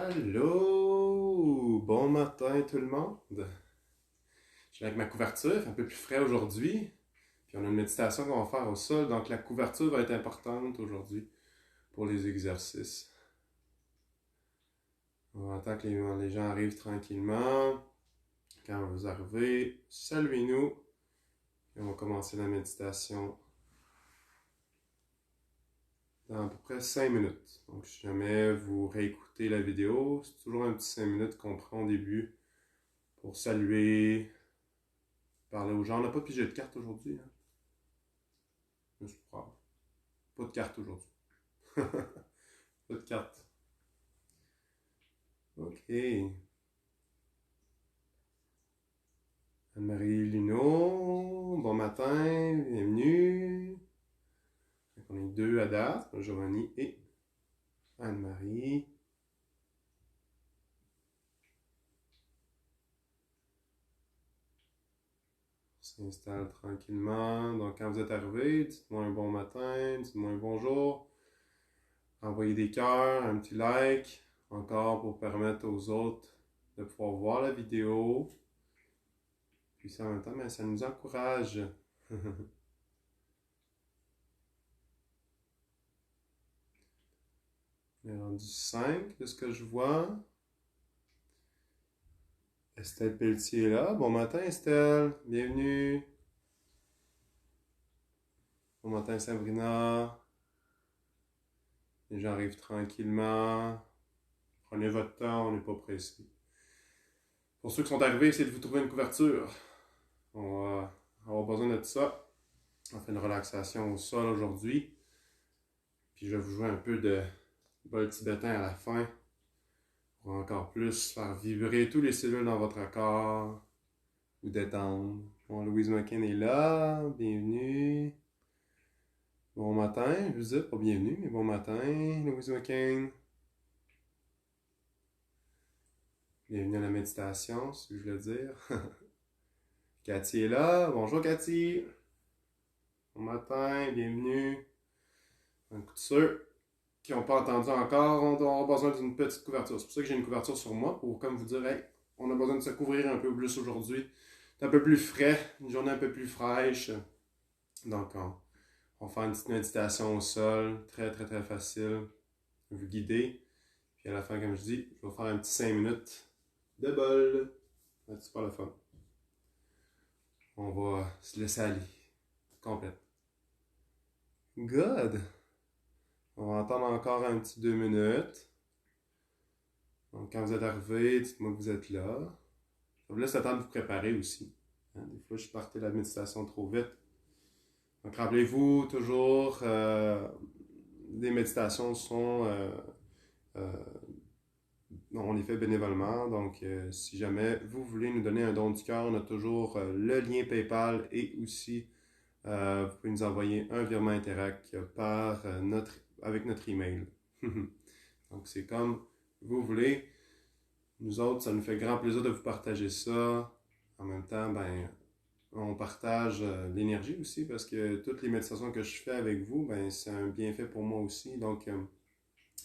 Allô! Bon matin tout le monde! Je suis avec ma couverture, un peu plus frais aujourd'hui. Puis on a une méditation qu'on va faire au sol, donc la couverture va être importante aujourd'hui pour les exercices. On attend que les gens arrivent tranquillement. Quand vous arrivez, saluez-nous. Et on va commencer la méditation dans à peu près 5 minutes. Donc si jamais vous réécoutez la vidéo, c'est toujours un petit 5 minutes qu'on prend au début pour saluer, parler aux gens. On n'a pas pigé de cartes aujourd'hui, hein? Mais c'est pas grave. Pas de cartes aujourd'hui. Pas de cartes. OK. Anne-Marie Luneau, bon matin, bienvenue. On est deux à date, Giovanni et Anne-Marie. On s'installe tranquillement. Donc quand vous êtes arrivés, dites-moi un bon matin, dites-moi un bonjour. Envoyez des cœurs, un petit like, encore pour permettre aux autres de pouvoir voir la vidéo. Puis ça, en même temps, mais ça nous encourage. On est rendu 5 de ce que je vois. Estelle Pelletier est là. Bon matin, Estelle. Bienvenue. Bon matin, Sabrina. Les gens arrivent tranquillement. Prenez votre temps, on n'est pas pressé. Pour ceux qui sont arrivés, essayez de vous trouver une couverture. On va avoir besoin de ça. On fait une relaxation au sol aujourd'hui. Puis je vais vous jouer un peu de bol tibétain à la fin. Pour encore plus faire vibrer tous les cellules dans votre corps. Vous détendre. Bon, Louise McCain est là. Bienvenue. Bon matin. Je vous dis pas bienvenue, mais bon matin, Louise McCain. Bienvenue à la méditation, c'est ce que je veux dire. Cathy est là. Bonjour Cathy. Bon matin, bienvenue. Un coup de ceux qui n'ont pas entendu encore, on doit avoir besoin d'une petite couverture. C'est pour ça que j'ai une couverture sur moi, pour comme vous dire, hey, on a besoin de se couvrir un peu plus aujourd'hui. C'est un peu plus frais, une journée un peu plus fraîche. Donc, on va faire une petite méditation au sol, très très très facile. Vous guider. Puis à la fin, comme je dis, je vais faire un petit 5 minutes de bol. C'est super le fun. On va se laisser aller. Complète. Good! On va attendre encore un petit 2 minutes. Donc, quand vous êtes arrivé, dites-moi que vous êtes là. Ça vous laisse le temps de vous préparer aussi. Hein? Des fois, je partais la méditation trop vite. Donc, rappelez-vous toujours, les méditations sont... on les fait bénévolement. Donc, si jamais vous voulez nous donner un don du cœur, on a toujours le lien PayPal et aussi, vous pouvez nous envoyer un virement Interac par avec notre email. Donc, c'est comme vous voulez. Nous autres, ça nous fait grand plaisir de vous partager ça. En même temps, ben, on partage l'énergie aussi parce que toutes les méditations que je fais avec vous, ben, c'est un bienfait pour moi aussi. Donc,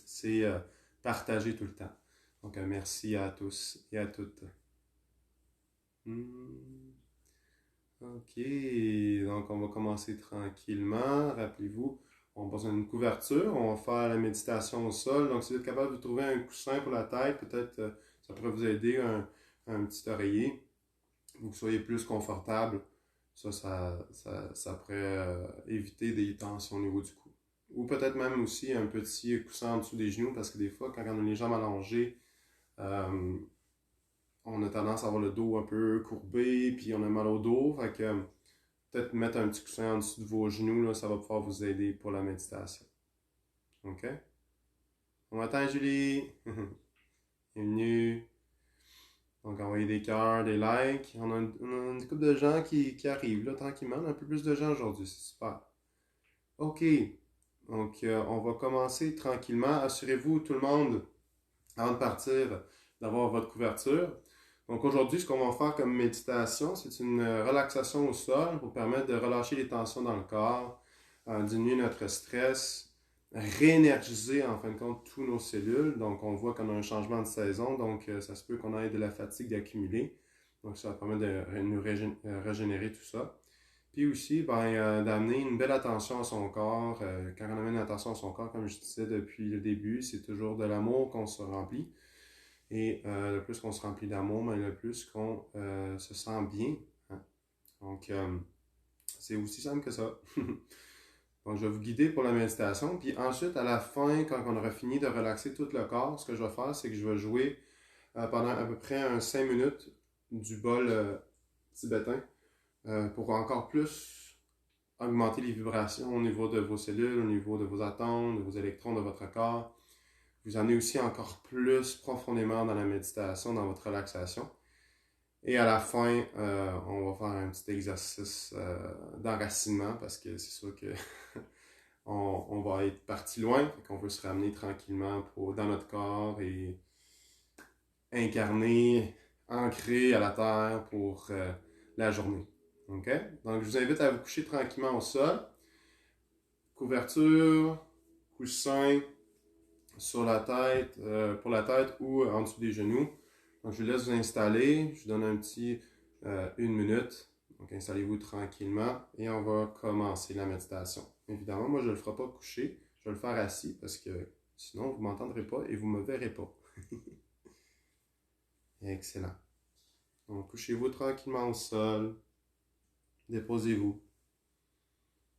c'est partagé tout le temps. Donc, merci à tous et à toutes. OK. Donc, on va commencer tranquillement. Rappelez-vous, on a besoin d'une couverture. On va faire la méditation au sol. Donc, si vous êtes capable de trouver un coussin pour la tête, peut-être ça pourrait vous aider, un petit oreiller, pour que vous soyez plus confortable. Ça pourrait éviter des tensions au niveau du cou. Ou peut-être même aussi un petit coussin en dessous des genoux, parce que des fois, quand on a les jambes allongées, on a tendance à avoir le dos un peu courbé, puis on a mal au dos. Fait que peut-être mettre un petit coussin en dessous de vos genoux, là, ça va pouvoir vous aider pour la méditation. OK? Bon matin, Julie! Bienvenue! Donc, envoyez des cœurs, des likes. On a une couple de gens qui arrivent, là, tranquillement. On a un peu plus de gens aujourd'hui, c'est super. OK. Donc, on va commencer tranquillement. Assurez-vous, tout le monde, avant de partir, d'avoir votre couverture. Donc, aujourd'hui, ce qu'on va faire comme méditation, c'est une relaxation au sol pour permettre de relâcher les tensions dans le corps, diminuer notre stress, réénergiser en fin de compte tous nos cellules. Donc on voit qu'on a un changement de saison, donc ça se peut qu'on ait de la fatigue accumulée. Donc ça va permettre de nous régénérer tout ça. Puis aussi, d'amener une belle attention à son corps. Quand on amène une attention à son corps, comme je disais depuis le début, c'est toujours de l'amour qu'on se remplit. Et le plus qu'on se remplit d'amour, mais le plus qu'on se sent bien. Hein? Donc, c'est aussi simple que ça. Donc, je vais vous guider pour la méditation. Puis ensuite, à la fin, quand on aura fini de relaxer tout le corps, ce que je vais faire, c'est que je vais jouer pendant à peu près 5 minutes du bol tibétain pour encore plus augmenter les vibrations au niveau de vos cellules, au niveau de vos atomes, de vos électrons de votre corps. Vous amenez aussi encore plus profondément dans la méditation, dans votre relaxation. Et à la fin, on va faire un petit exercice d'enracinement parce que c'est sûr que on va être parti loin, qu'on veut se ramener tranquillement dans notre corps et incarner, ancrer à la terre pour la journée. OK? Donc, je vous invite à vous coucher tranquillement au sol. Couverture, coussin sur la tête, pour la tête ou en dessous des genoux. Donc, je vous laisse vous installer. Je vous donne un petit 1 minute. Donc, installez-vous tranquillement et on va commencer la méditation. Évidemment, moi, je ne le ferai pas couché. Je vais le faire assis parce que sinon, vous ne m'entendrez pas et vous ne me verrez pas. Excellent. Donc, couchez-vous tranquillement au sol. Déposez-vous.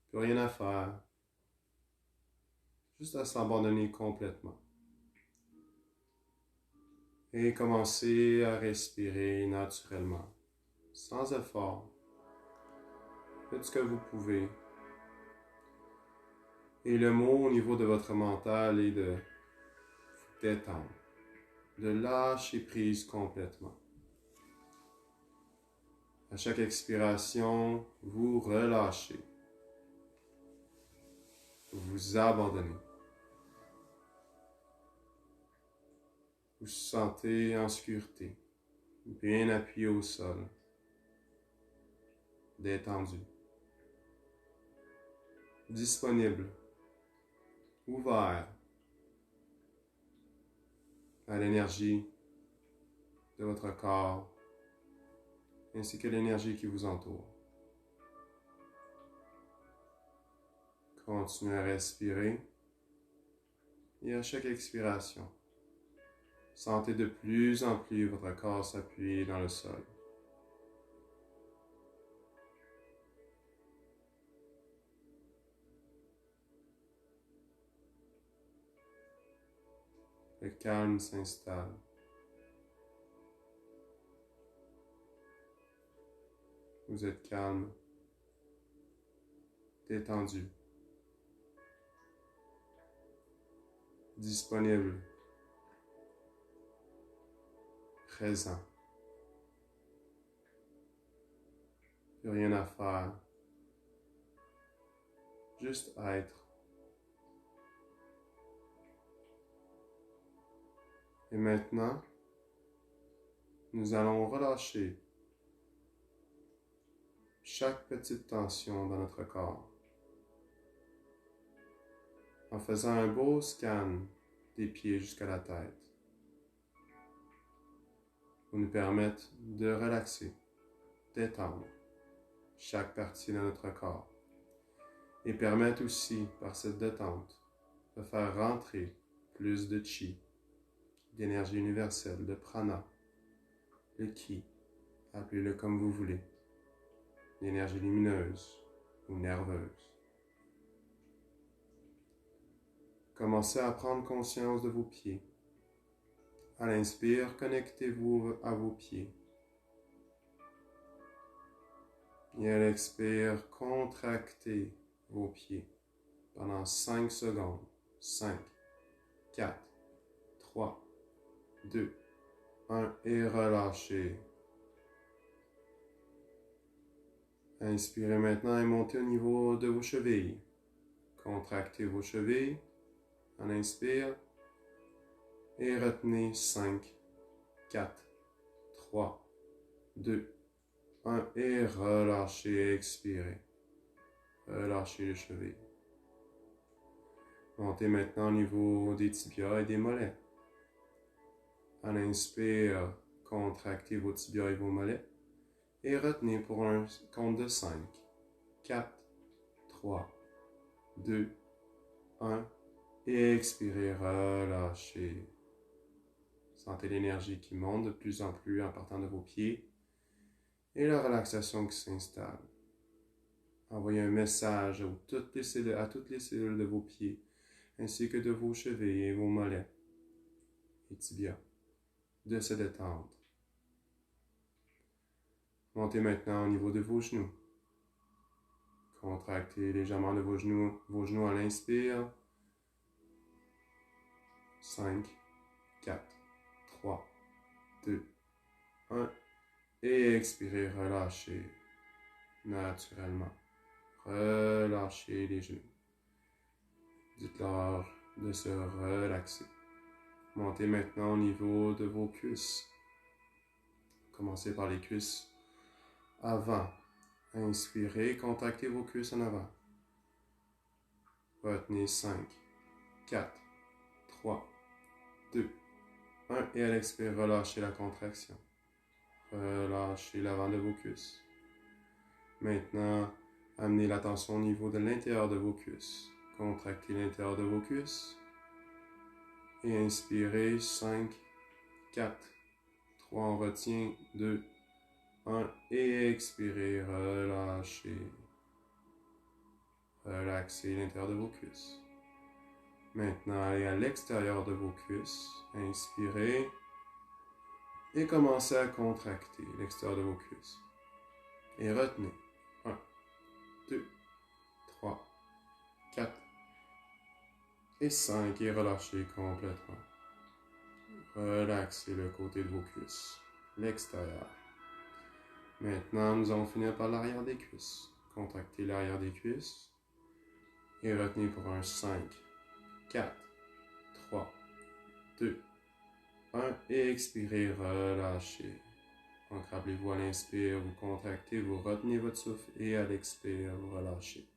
Plus rien à faire. Juste à s'abandonner complètement. Et commencez à respirer naturellement, sans effort. Faites ce que vous pouvez. Et le mot au niveau de votre mental est de vous détendre, de lâcher prise complètement. À chaque expiration, vous relâchez. Vous abandonnez. Vous vous sentez en sécurité, bien appuyé au sol, détendu, disponible, ouvert à l'énergie de votre corps ainsi que l'énergie qui vous entoure. Continuez à respirer et à chaque expiration, sentez de plus en plus votre corps s'appuyer dans le sol. Le calme s'installe. Vous êtes calme, détendu, disponible, présent. Plus rien à faire, juste être. Et maintenant, nous allons relâcher chaque petite tension dans notre corps en faisant un beau scan des pieds jusqu'à la tête pour nous permettre de relaxer, d'étendre chaque partie de notre corps et permettre aussi par cette détente de faire rentrer plus de chi, d'énergie universelle, de prana, le ki, appelez-le comme vous voulez, d'énergie lumineuse ou nerveuse. Commencez à prendre conscience de vos pieds. À l'inspire, connectez-vous à vos pieds. Et à l'expire, contractez vos pieds pendant 5 secondes. 5, 4, 3, 2, 1 et relâchez. Inspirez maintenant et montez au niveau de vos chevilles. Contractez vos chevilles. On inspire et retenez 5, 4, 3, 2, 1 et relâchez, expirez. Relâchez les chevilles. Montez maintenant au niveau des tibias et des mollets. À l'inspire, contractez vos tibias et vos mollets et retenez pour un compte de 5, 4, 3, 2, 1 et expirez, relâchez. Sentez l'énergie qui monte de plus en plus en partant de vos pieds et la relaxation qui s'installe. Envoyez un message à toutes les cellules de vos pieds ainsi que de vos chevilles et vos mollets et tibias de se détendre. Montez maintenant au niveau de vos genoux. Contractez légèrement de vos genoux à l'inspire. 5, 4, 3, 2, 1. Et expirez, relâchez naturellement. Relâchez les genoux. Dites-leur de se relaxer. Montez maintenant au niveau de vos cuisses. Commencez par les cuisses avant. Inspirez, contractez vos cuisses en avant. Retenez 5, 4, 3, 2, 1. Et à l'expire, relâchez la contraction. Relâchez l'avant de vos cuisses. Maintenant, amenez l'attention au niveau de l'intérieur de vos cuisses. Contractez l'intérieur de vos cuisses. Et inspirez 5, 4, 3, on retient 2, 1. Et expirez, relâchez. Relaxez l'intérieur de vos cuisses. Maintenant, allez à l'extérieur de vos cuisses. Inspirez. Et commencez à contracter l'extérieur de vos cuisses. Et retenez. 1, 2, 3, 4 et 5. Et relâchez complètement. Relaxez le côté de vos cuisses. L'extérieur. Maintenant, nous allons finir par l'arrière des cuisses. Contractez l'arrière des cuisses. Et retenez pour un 5, 4, 3, 2, 1. Et expirez, relâchez. Donc, rappelez-vous à l'inspire, vous contractez, vous retenez votre souffle et à l'expire, vous relâchez.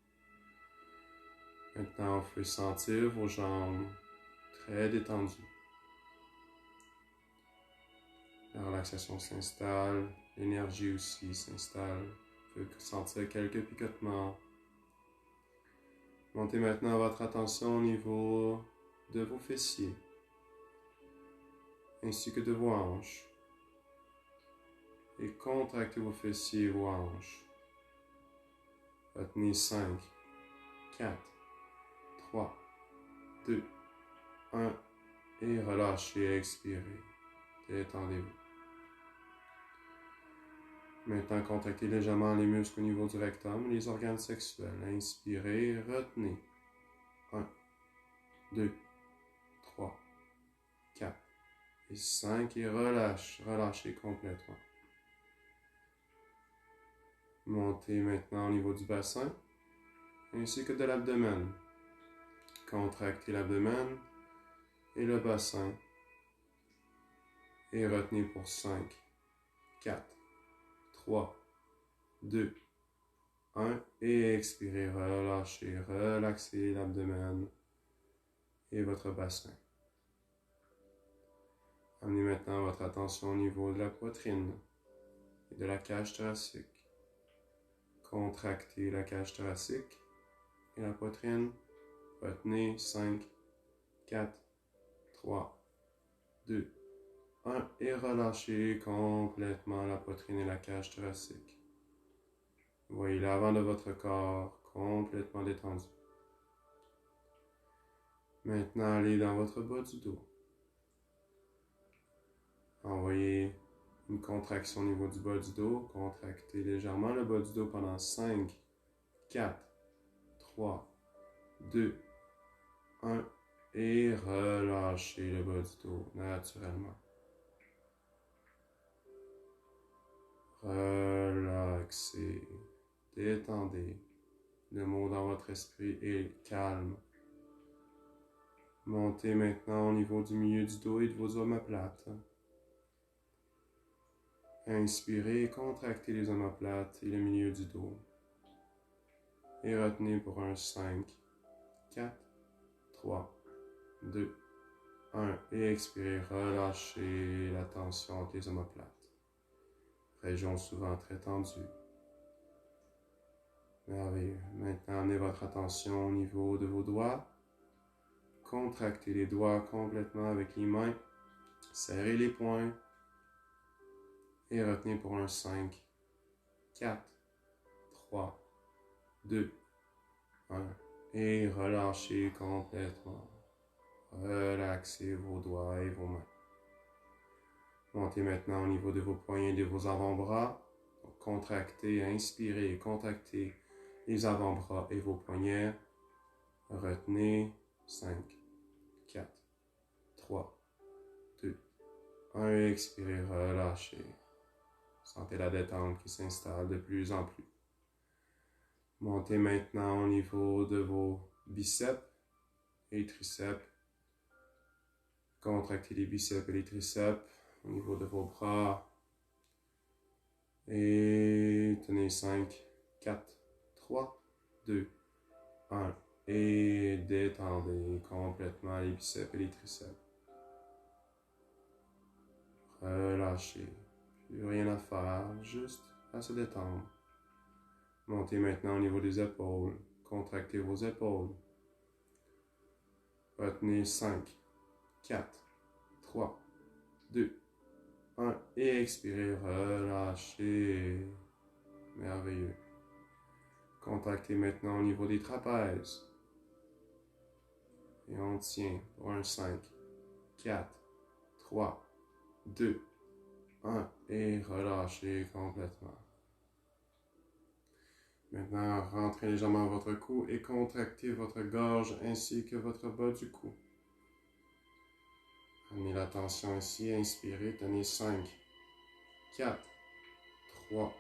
Maintenant, vous pouvez sentir vos jambes très détendues. La relaxation s'installe, l'énergie aussi s'installe. Vous pouvez sentir quelques picotements. Montez maintenant votre attention au niveau de vos fessiers, ainsi que de vos hanches. Et contractez vos fessiers et vos hanches. Retenez 5, 4, 3, 2, 1. Et relâchez, expirez. Détendez-vous. Maintenant, contractez légèrement les muscles au niveau du rectum, les organes sexuels. Inspirez, retenez. 1, 2, 3, 4 et 5. Et relâchez complètement. Montez maintenant au niveau du bassin, ainsi que de l'abdomen. Contractez l'abdomen et le bassin. Et retenez pour 5, 4, 3, 2, 1. Et expirez, relâchez, relaxez l'abdomen et votre bassin. Amenez maintenant votre attention au niveau de la poitrine et de la cage thoracique. Contractez la cage thoracique et la poitrine. Retenez 5, 4, 3, 2, 1. Et relâchez complètement la poitrine et la cage thoracique. Voyez l'avant de votre corps complètement détendu. Maintenant, allez dans votre bas du dos. Envoyez une contraction au niveau du bas du dos. Contractez légèrement le bas du dos pendant 5, 4, 3, 2, 1. Et relâchez le bas du dos naturellement. Relaxez, détendez. Le mot dans votre esprit est calme. Montez maintenant au niveau du milieu du dos et de vos omoplates. Inspirez, contractez les omoplates et le milieu du dos. Et retenez pour un 5, 4, 3, 2, 1. Et expirez, relâchez la tension entre les omoplates. Région souvent très tendue. Merveilleux. Maintenant, amenez votre attention au niveau de vos doigts. Contractez les doigts complètement avec les mains. Serrez les poings. Et retenez pour un 5, 4, 3, 2, 1. Et relâchez complètement. Relaxez vos doigts et vos mains. Montez maintenant au niveau de vos poignets et de vos avant-bras. Contractez, inspirez, contractez les avant-bras et vos poignets. Retenez. 5, 4, 3, 2, 1. Expirez, relâchez. Sentez la détente qui s'installe de plus en plus. Montez maintenant au niveau de vos biceps et triceps. Contractez les biceps et les triceps au niveau de vos bras. Et tenez 5, 4, 3, 2, 1. Et détendez complètement les biceps et les triceps. Relâchez. Plus rien à faire, juste à se détendre. Montez maintenant au niveau des épaules. Contractez vos épaules. Retenez 5, 4, 3, 2, 1. Et expirez, relâchez. Merveilleux. Contractez maintenant au niveau des trapèzes. Et on tient pour un 5, 4, 3, 2, 1. Et relâchez complètement. Maintenant, rentrez légèrement votre cou et contractez votre gorge ainsi que votre bas du cou. Amenez la tension ici, inspirez, tenez 5, 4, 3,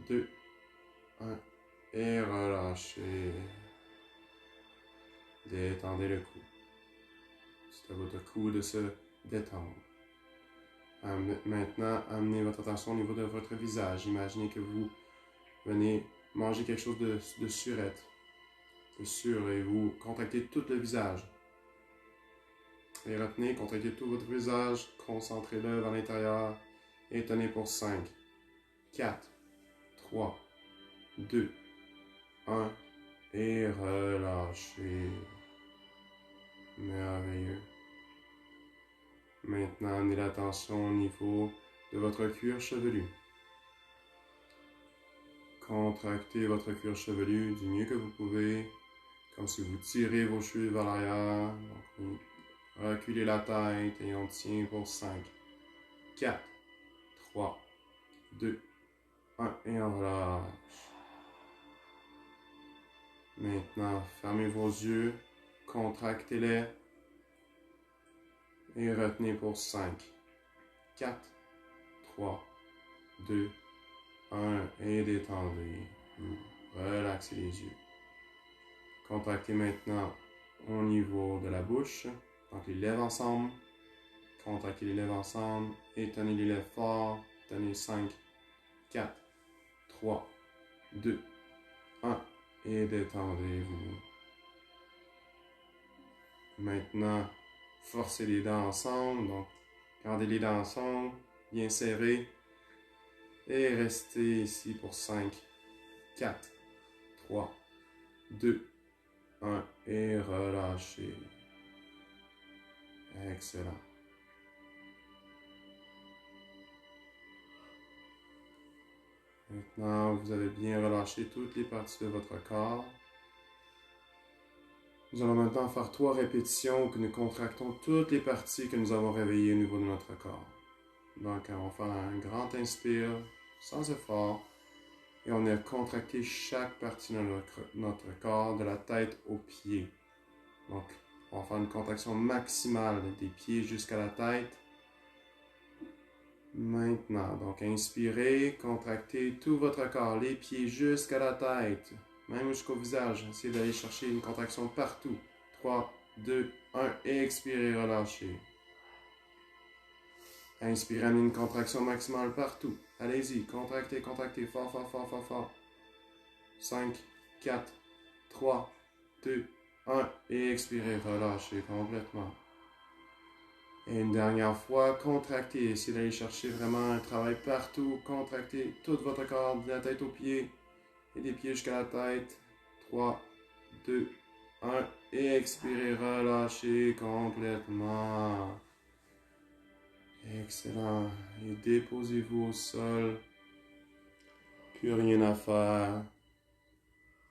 2, 1 et relâchez. Détendez le cou. C'est à votre cou de se détendre. Maintenant, amenez votre attention au niveau de votre visage. Imaginez que vous venez manger quelque chose de surette, de sûr, et vous contractez tout le visage. Et retenez, contractez tout votre visage, concentrez-le vers l'intérieur et tenez pour 5, 4, 3, 2, 1 et relâchez. Merveilleux. Maintenant, amenez l'attention au niveau de votre cuir chevelu. Contractez votre cuir chevelu du mieux que vous pouvez, comme si vous tirez vos cheveux vers l'arrière. Reculez la tête et on tient pour 5, 4, 3, 2, 1 et on relâche. Maintenant, fermez vos yeux, contractez-les et retenez pour 5, 4, 3, 2, 1 et détendez. Relaxez les yeux. Contractez maintenant au niveau de la bouche. Donc les lèvres ensemble. Contractez les lèvres ensemble et tenez les lèvres fort. Tenez 5, 4, 3, 2, 1 et détendez-vous. Maintenant, forcez les dents ensemble. Donc, gardez les dents ensemble, bien serrées. Et restez ici pour 5, 4, 3, 2, 1 et relâchez. Excellent. Maintenant, vous avez bien relâché toutes les parties de votre corps. Nous allons maintenant faire 3 répétitions que nous contractons toutes les parties que nous avons réveillées au niveau de notre corps. Donc, on va faire un grand inspire, sans effort, et on a contracté chaque partie de notre corps, de la tête aux pieds. Donc, on va faire une contraction maximale des pieds jusqu'à la tête. Maintenant, donc inspirez, contractez tout votre corps, les pieds jusqu'à la tête, même jusqu'au visage. Essayez d'aller chercher une contraction partout. 3, 2, 1, et expirez, relâchez. Inspirez, amenez une contraction maximale partout. Allez-y, contractez, contractez, fort, fort, fort, fort, fort. 5, 4, 3, 2, 1. Et expirez, relâchez complètement. Et une dernière fois, contractez. Essayez d'aller chercher vraiment un travail partout. Contractez tout votre corps, de la tête aux pieds et des pieds jusqu'à la tête. 3, 2, 1. Et expirez, relâchez complètement. Excellent. Et déposez-vous au sol. Plus rien à faire.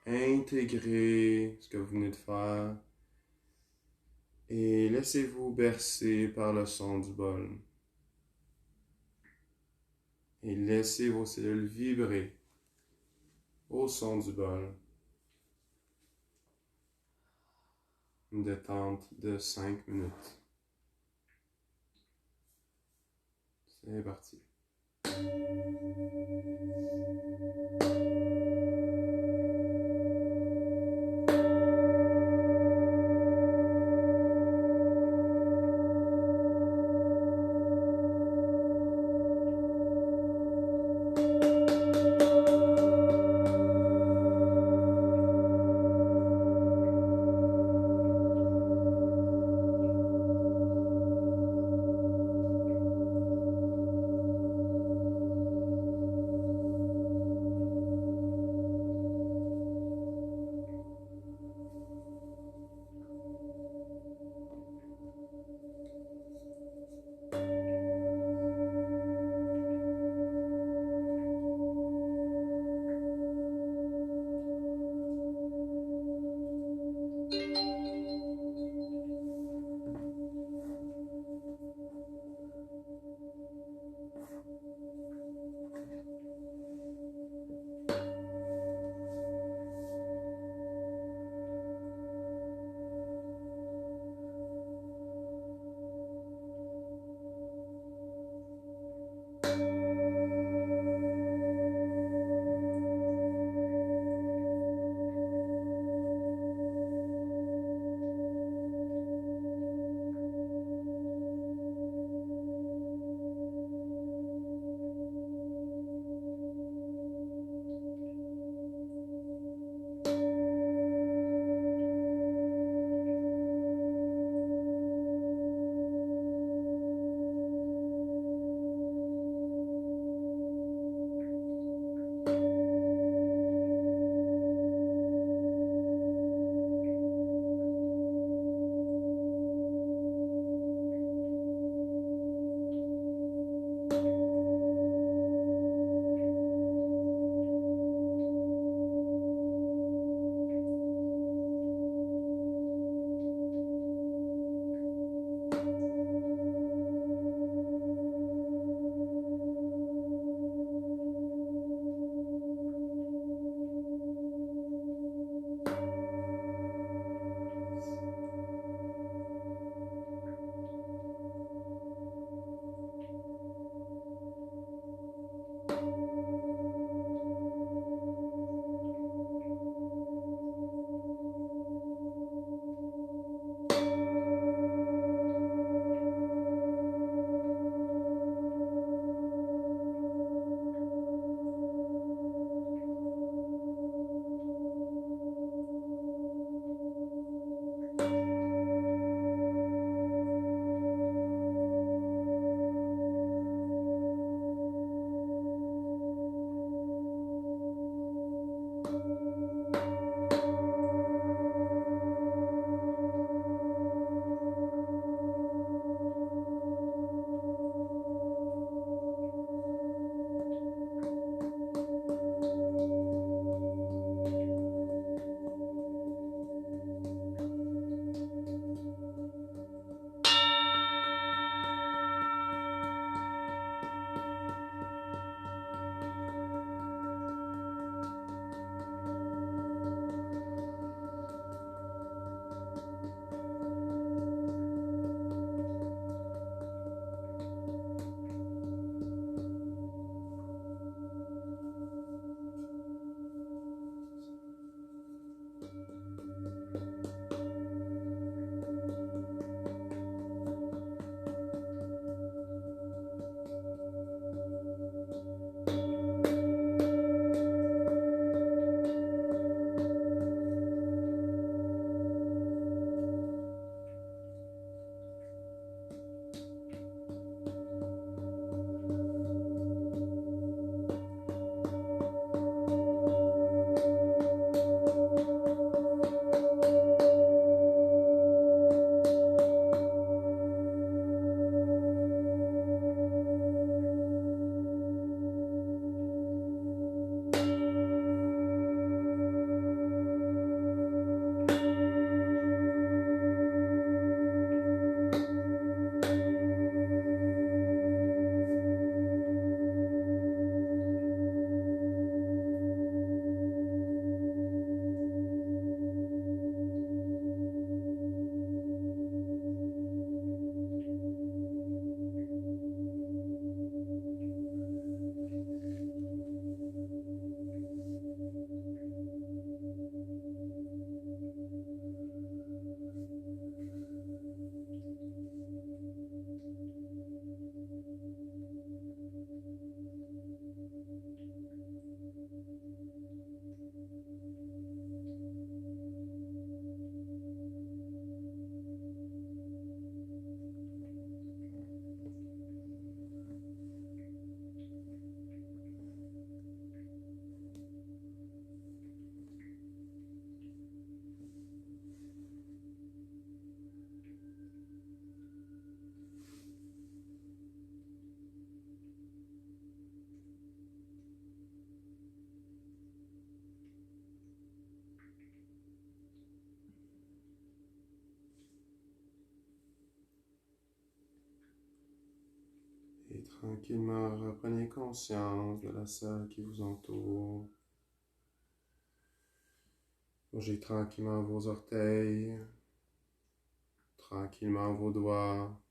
Intégrez ce que vous venez de faire. Et laissez-vous bercer par le son du bol. Et laissez vos cellules vibrer au son du bol. Une détente de 5 minutes. C'est parti. Et tranquillement, reprenez conscience de la salle qui vous entoure. Bougez tranquillement vos orteils, tranquillement vos doigts,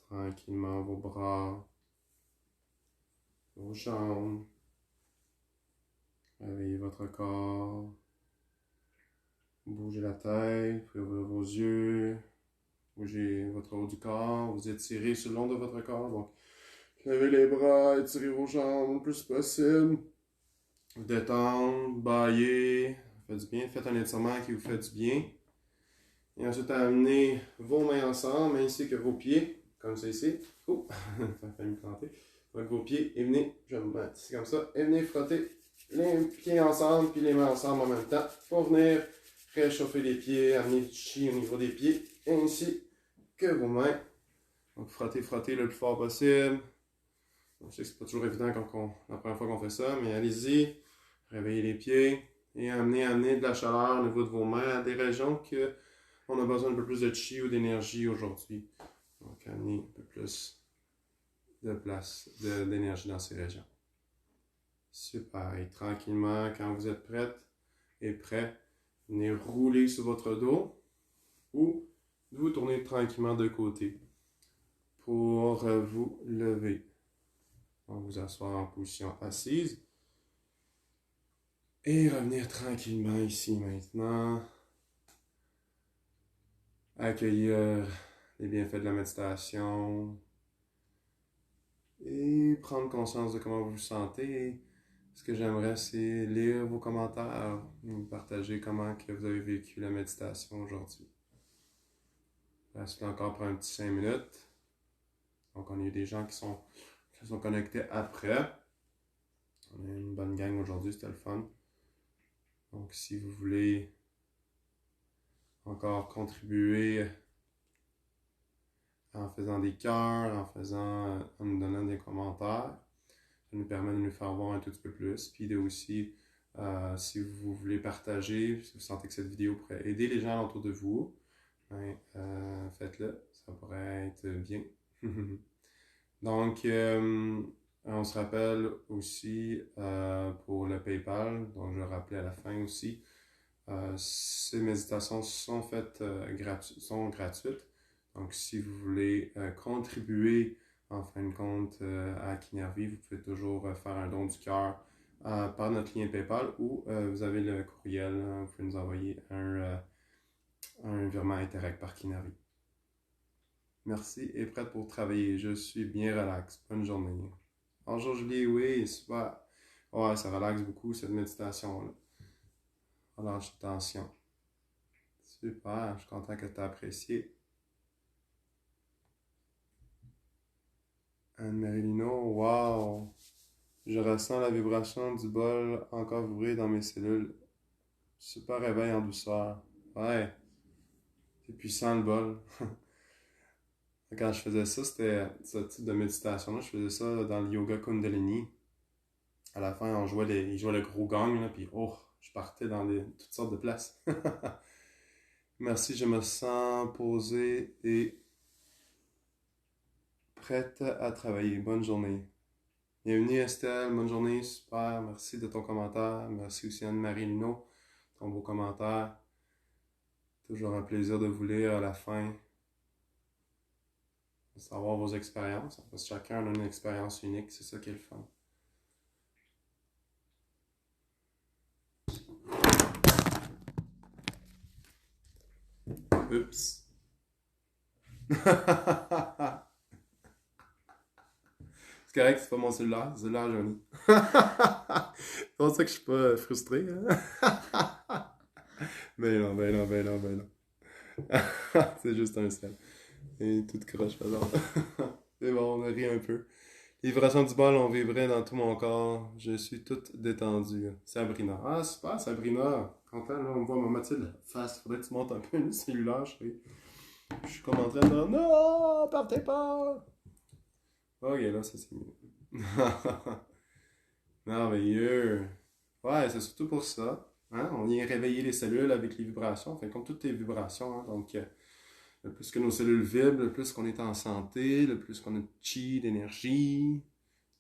tranquillement vos bras, vos jambes. Réveillez votre corps. Bougez la tête, vous pouvez ouvrir vos yeux. Bougez votre haut du corps, vous étirez sur le long de votre corps. Donc, levez les bras, étirez vos jambes le plus possible. Vous détendre, bailler, ça fait du bien. Faites un étirement qui vous fait du bien. Et ensuite, amenez vos mains ensemble, ainsi que vos pieds, comme ça ici. Oh, ça a failli me planter. Donc, vos pieds, et venez, je vais me mettre ici comme ça, et venez frotter les pieds ensemble, puis les mains ensemble en même temps, pour venir réchauffer les pieds, amener du chi au niveau des pieds, ainsi que vos mains. Donc, frottez le plus fort possible. Je sais que c'est pas toujours évident la première fois qu'on fait ça, mais allez-y, réveillez les pieds et amenez de la chaleur au niveau de vos mains à des régions que on a besoin d'un peu plus de chi ou d'énergie aujourd'hui. Donc, amenez un peu plus de place, d'énergie dans ces régions. Super. Et tranquillement, quand vous êtes prête et prêt, venez rouler sur votre dos ou vous tournez tranquillement de côté pour vous lever. Donc, vous asseoir en position assise et revenir tranquillement ici maintenant. Accueillir les bienfaits de la méditation et prendre conscience de comment vous vous sentez. Ce que j'aimerais, c'est lire vos commentaires, vous partager comment que vous avez vécu la méditation aujourd'hui. Reste encore pour un petit 5 minutes. Donc, on a eu des gens qui sont connectés après. On a une bonne gang aujourd'hui, c'était le fun. Donc, si vous voulez encore contribuer en faisant des cœurs, en nous donnant des commentaires, ça nous permet de nous faire voir un tout petit peu plus. Puis de aussi, si vous voulez partager, si vous sentez que cette vidéo pourrait aider les gens autour de vous, ben, faites-le, ça pourrait être bien. Donc, on se rappelle aussi pour le PayPal, donc je le rappelais à la fin aussi, ces méditations sont sont gratuites. Donc, si vous voulez contribuer en fin de compte à Kinervi, vous pouvez toujours faire un don du cœur par notre lien PayPal ou vous avez le courriel, vous pouvez nous envoyer un virement Interact par Kinervi. Merci et prête pour travailler. Je suis bien relax. Bonne journée. Bonjour Julie, oui, super. Ouais, ça relaxe beaucoup cette méditation-là. Relâche la tension. Super, je suis content que tu as apprécié. Anne-Marie Lino, wow! Je ressens la vibration du bol encore vibrer dans mes cellules. Super réveil en douceur. Ouais, c'est puissant le bol. Quand je faisais ça, c'était ce type de méditation-là. Je faisais ça dans le yoga Kundalini. À la fin, ils jouaient le gros gong, là, puis oh, je partais dans toutes sortes de places. Merci, je me sens posée et prête à travailler. Bonne journée. Bienvenue Estelle, bonne journée, super. Merci de ton commentaire. Merci aussi Anne-Marie Lino, ton beau commentaire. Toujours un plaisir de vous lire à la fin. De savoir vos expériences. Parce que chacun a une expérience unique, c'est ça qui est le fun. Oups. C'est correct, c'est pas mon cellulaire, c'est le cellulaire Johnny. C'est pour ça que je suis pas frustré. Hein? Ben non. C'est juste un sel. Et tout croche, alors. C'est bon, on a ri un peu. Les vibrations du bol ont vibré dans tout mon corps. Je suis toute détendue. Sabrina. Ah, super, Sabrina. Content, là, on me voit ma Mathilde face. Faudrait que tu montes un peu le cellulaire, chérie. Je suis comme en train de dire non, partez pas. Ok, là, ça c'est mieux. Merveilleux. Ouais, c'est surtout pour ça. Hein? On vient réveiller les cellules avec les vibrations. Enfin, comme toutes les vibrations. Hein? Donc, Le plus que nos cellules vibrent, le plus qu'on est en santé, le plus qu'on a de chi, d'énergie.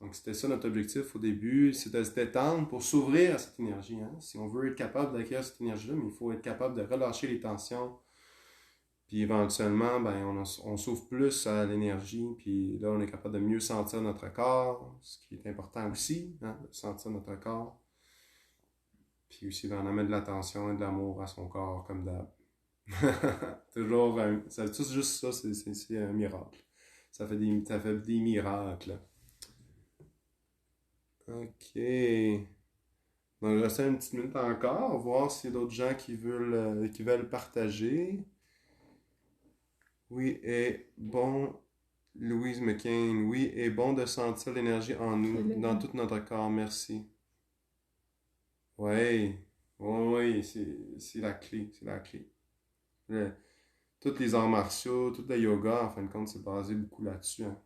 Donc, c'était ça notre objectif au début, c'est de se détendre pour s'ouvrir à cette énergie. Hein? Si on veut être capable d'acquérir cette énergie-là, mais il faut être capable de relâcher les tensions. Puis éventuellement, ben, on s'ouvre plus à l'énergie, puis là, on est capable de mieux sentir notre corps, ce qui est important aussi, hein, de sentir notre corps. Puis aussi d'en amener de l'attention et de l'amour à son corps, comme d'hab. Toujours, juste ça, c'est un miracle. Ça fait des miracles. Ok. Donc, il reste une petite minute encore, voir s'il y a d'autres gens qui veulent partager. Oui, et bon, Louise McCain, oui, et bon de sentir l'énergie en nous, dans tout notre corps, merci. Oui, oui, c'est la clé, c'est la clé. Tous les arts martiaux, tout le yoga, en fin de compte, c'est basé beaucoup là-dessus. Hein.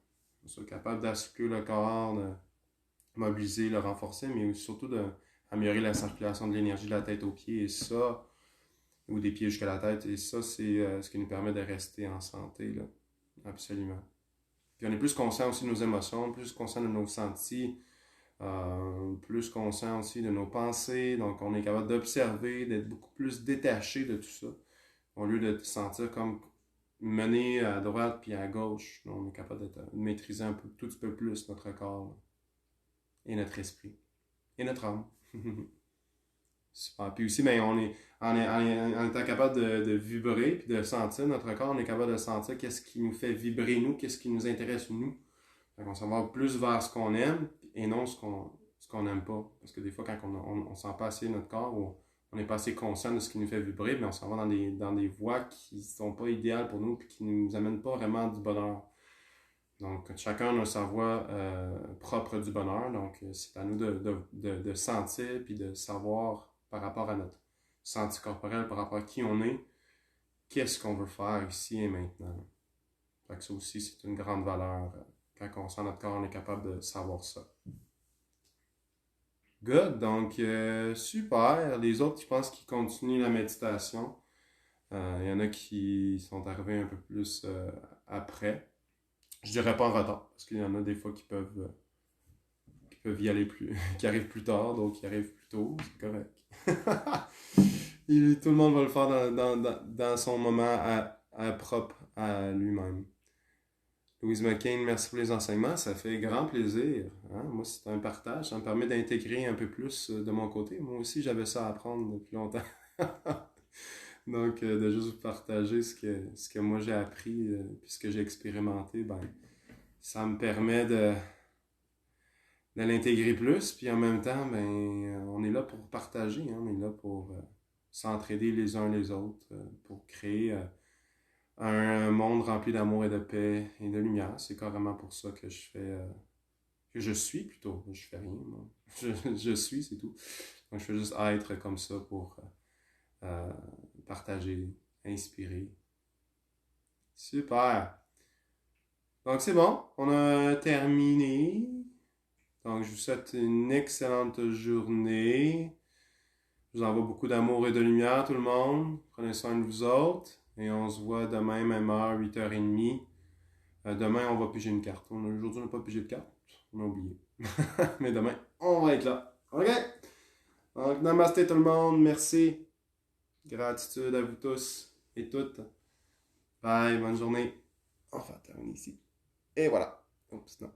On soit capable d'assouper le corps, de mobiliser, le renforcer, mais surtout d'améliorer la circulation de l'énergie de la tête aux pieds. Et ça, ou des pieds jusqu'à la tête. Et ça, c'est ce qui nous permet de rester en santé. Là. Absolument. Puis on est plus conscient aussi de nos émotions, plus conscient de nos sentis, plus conscient aussi de nos pensées. Donc on est capable d'observer, d'être beaucoup plus détaché de tout ça. Au lieu de se sentir comme mené à droite puis à gauche. On est capable de maîtriser un peu, tout petit peu plus notre corps là. Et notre esprit. Et notre âme. Super. Puis aussi, ben, en étant capable de vibrer puis de sentir notre corps, on est capable de sentir qu'est-ce qui nous fait vibrer nous, qu'est-ce qui nous intéresse nous. Fait qu'on s'en va plus vers ce qu'on aime et non ce qu'on n'aime pas. Parce que des fois, quand on sent pas assez notre corps ou on n'est pas assez conscient de ce qui nous fait vibrer, mais on s'en va dans des voies qui sont pas idéales pour nous et qui ne nous amènent pas vraiment du bonheur. Donc, chacun a sa voie propre du bonheur. Donc, c'est à nous de sentir puis de savoir par rapport à notre senti corporel, par rapport à qui on est, qu'est-ce qu'on veut faire ici et maintenant. Fait que ça aussi, c'est une grande valeur. Quand on sent notre corps, on est capable de savoir ça. Good, donc super. Les autres, je pense qu'ils continuent la méditation. Il y en a qui sont arrivés un peu plus après. Je dirais pas en retard, parce qu'il y en a des fois qui peuvent y aller plus, qui arrivent plus tard, d'autres qui arrivent plus tôt, c'est correct. Tout le monde va le faire dans son moment propre à lui-même. Louise McCain, merci pour les enseignements, ça fait grand plaisir. Hein? Moi, c'est un partage, ça me permet d'intégrer un peu plus de mon côté. Moi aussi, j'avais ça à apprendre depuis longtemps. Donc, de juste vous partager ce que moi j'ai appris, puis ce que j'ai expérimenté, ben, ça me permet de l'intégrer plus, puis en même temps, ben, on est là pour partager, hein? On est là pour s'entraider les uns les autres, pour créer un monde rempli d'amour et de paix et de lumière. C'est carrément pour ça que je fais, que je suis plutôt, je fais rien, moi. Je suis, c'est tout. Donc je fais juste être comme ça pour partager, inspirer. Super! Donc c'est bon, on a terminé. Donc, je vous souhaite une excellente journée. Je vous envoie beaucoup d'amour et de lumière, tout le monde. Prenez soin de vous autres. Et on se voit demain, même heure, 8h30. Demain, on va piger une carte. Aujourd'hui, on n'a pas pigé de carte. On a oublié. Mais demain, on va être là. OK? Donc, namasté tout le monde. Merci. Gratitude à vous tous et toutes. Bye, bonne journée. On va terminer ici. Et voilà. Oups, non.